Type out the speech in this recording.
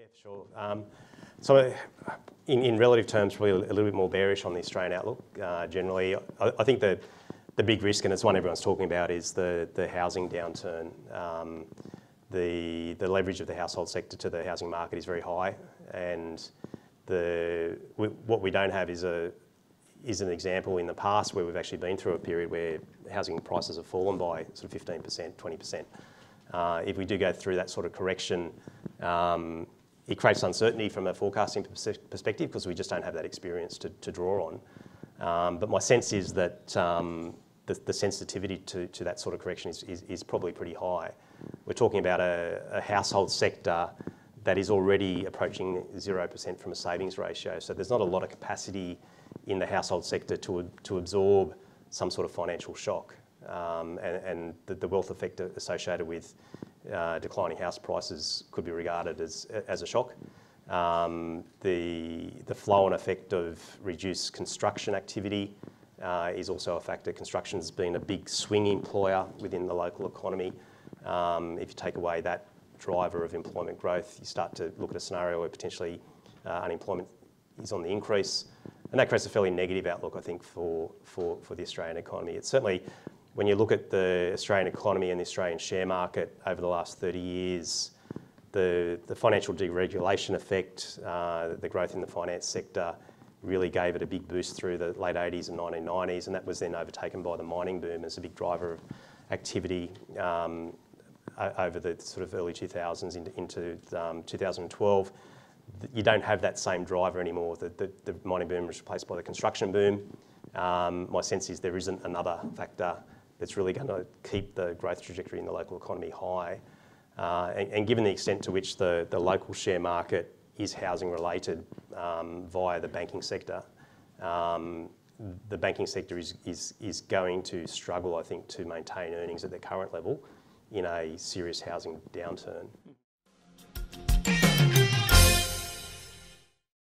Yeah, for sure. So in relative terms, probably a little bit more bearish on the Australian outlook generally. I think the big risk, and it's one everyone's talking about, is the housing downturn. The leverage of the household sector to the housing market is very high, and what we don't have is an example in the past where we've actually been through a period where housing prices have fallen by sort of 15%, 20%. If we do go through that sort of correction, it creates uncertainty from a forecasting perspective because we just don't have that experience to draw on. But my sense is that the sensitivity to that sort of correction is probably pretty high. We're talking about a household sector that is already approaching 0% from a savings ratio. So there's not a lot of capacity in the household sector to absorb some sort of financial shock. And the wealth effect associated with declining house prices could be regarded as a shock. The flow-on effect of reduced construction activity is also a factor. Construction's been a big swing employer within the local economy. If you take away that driver of employment growth, you start to look at a scenario where potentially unemployment is on the increase. And that creates a fairly negative outlook, I think, for the Australian economy. It's certainly, when you look at the Australian economy and the Australian share market over the last 30 years, the financial deregulation effect, the growth in the finance sector really gave it a big boost through the late 80s and 1990s, and that was then overtaken by the mining boom as a big driver of activity over the sort of early 2000s into 2012. You don't have that same driver anymore. The mining boom was replaced by the construction boom. My sense is there isn't another factor that's really going to keep the growth trajectory in the local economy high. And given the extent to which the local share market is housing related via the banking sector, the banking sector is going to struggle, I think, to maintain earnings at their current level in a serious housing downturn.